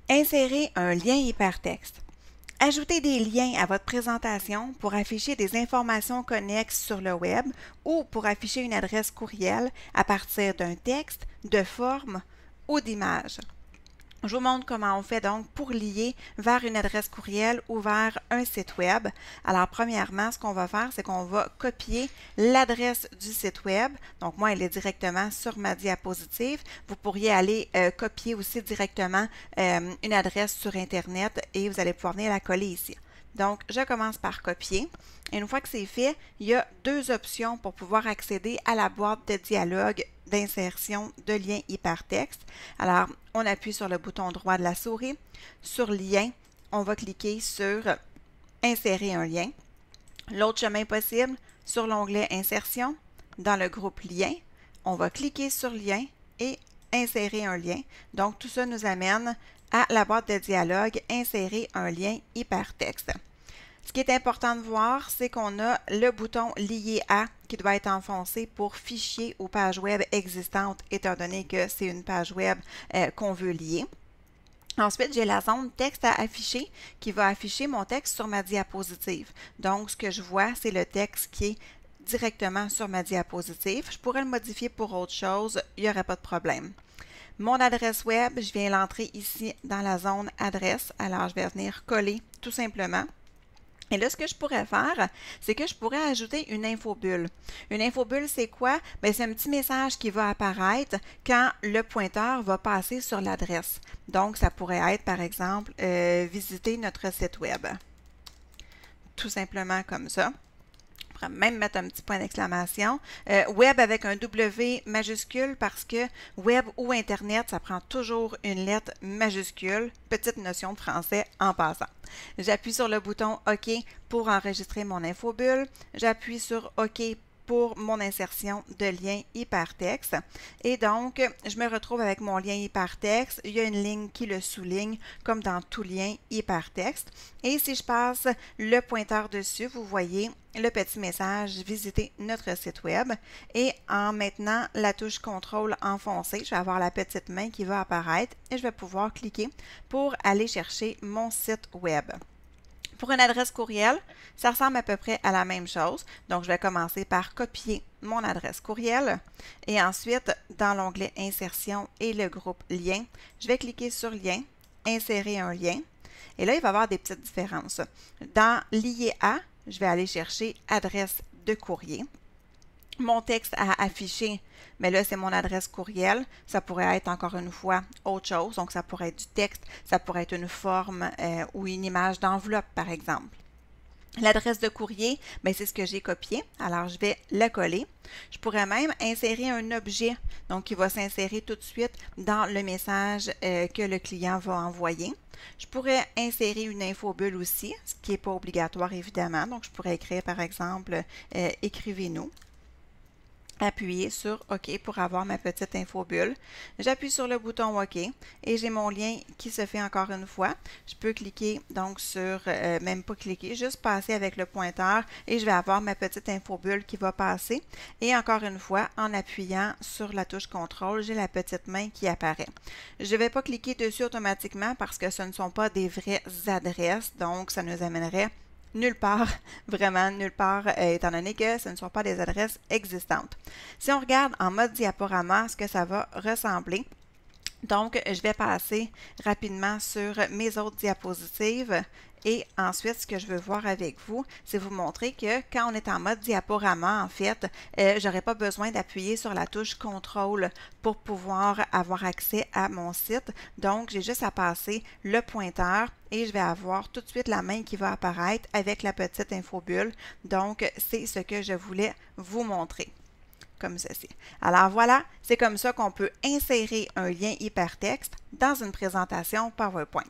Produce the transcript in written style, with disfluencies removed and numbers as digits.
Insérer un lien hypertexte. Ajoutez des liens à votre présentation pour afficher des informations connexes sur le web ou pour afficher une adresse courriel à partir d'un texte, de forme ou d'image. Je vous montre comment on fait donc pour lier vers une adresse courriel ou vers un site web. Alors, premièrement, ce qu'on va faire, c'est qu'on va copier l'adresse du site web. Donc, moi, elle est directement sur ma diapositive. Vous pourriez aller copier aussi directement une adresse sur Internet et vous allez pouvoir venir la coller ici. Donc, je commence par copier. Et une fois que c'est fait, il y a deux options pour pouvoir accéder à la boîte de dialogue d'insertion de lien hypertexte. Alors, on appuie sur le bouton droit de la souris. Sur Lien, on va cliquer sur Insérer un lien. L'autre chemin possible, sur l'onglet Insertion, dans le groupe Lien, on va cliquer sur Lien et Insérer un lien. Donc, tout ça nous amène à la boîte de dialogue Insérer un lien hypertexte. Ce qui est important de voir, c'est qu'on a le bouton Lier à qui doit être enfoncé pour fichier aux pages web existantes, étant donné que c'est une page web qu'on veut lier. Ensuite, j'ai la zone texte à afficher qui va afficher mon texte sur ma diapositive. Donc, ce que je vois, c'est le texte qui est directement sur ma diapositive. Je pourrais le modifier pour autre chose, il n'y aurait pas de problème. Mon adresse web, je viens l'entrer ici dans la zone adresse. Alors, je vais venir coller tout simplement. Et là, ce que je pourrais faire, c'est que je pourrais ajouter une infobulle. Une infobulle, c'est quoi? Bien, c'est un petit message qui va apparaître quand le pointeur va passer sur l'adresse. Donc, ça pourrait être, par exemple, visiter notre site web. Tout simplement comme ça. On pourrait même mettre un petit point d'exclamation. Web avec un W majuscule parce que web ou Internet, ça prend toujours une lettre majuscule. Petite notion de français en passant. J'appuie sur le bouton OK pour enregistrer mon infobulle. J'appuie sur OK pour mon insertion de lien hypertexte. Et donc, je me retrouve avec mon lien hypertexte. Il y a une ligne qui le souligne, comme dans tout lien hypertexte. Et si je passe le pointeur dessus, vous voyez le petit message « Visiter notre site web ». Et en maintenant la touche « Contrôle » enfoncée, je vais avoir la petite main qui va apparaître et je vais pouvoir cliquer pour aller chercher mon site web. Pour une adresse courriel, ça ressemble à peu près à la même chose. Donc, je vais commencer par copier mon adresse courriel et ensuite, dans l'onglet Insertion et le groupe Lien, je vais cliquer sur Lien, Insérer un lien. Et là, il va y avoir des petites différences. Dans Lier à, je vais aller chercher Adresse de courrier. Mon texte à afficher, mais là, c'est mon adresse courriel. Ça pourrait être encore une fois autre chose. Donc, ça pourrait être du texte, ça pourrait être une forme ou une image d'enveloppe, par exemple. L'adresse de courrier, c'est ce que j'ai copié. Alors, je vais le coller. Je pourrais même insérer un objet, donc qui va s'insérer tout de suite dans le message que le client va envoyer. Je pourrais insérer une infobulle aussi, ce qui n'est pas obligatoire évidemment. Donc, je pourrais écrire par exemple « Écrivez-nous ». Appuyer sur OK pour avoir ma petite infobulle. J'appuie sur le bouton OK et j'ai mon lien qui se fait encore une fois. Je peux cliquer donc sur, même pas cliquer, juste passer avec le pointeur et je vais avoir ma petite infobulle qui va passer. Et encore une fois, en appuyant sur la touche contrôle, j'ai la petite main qui apparaît. Je ne vais pas cliquer dessus automatiquement parce que ce ne sont pas des vraies adresses, donc ça nous amènerait nulle part, vraiment nulle part, étant donné que ce ne sont pas des adresses existantes. Si on regarde en mode diaporama, ce que ça va ressembler, donc je vais passer rapidement sur mes autres diapositives et ensuite, ce que je veux voir avec vous, c'est vous montrer que quand on est en mode diaporama, en fait, je n'aurai pas besoin d'appuyer sur la touche contrôle pour pouvoir avoir accès à mon site. Donc, j'ai juste à passer le pointeur et je vais avoir tout de suite la main qui va apparaître avec la petite infobulle. Donc, c'est ce que je voulais vous montrer. Comme ceci. Alors voilà, c'est comme ça qu'on peut insérer un lien hypertexte dans une présentation PowerPoint.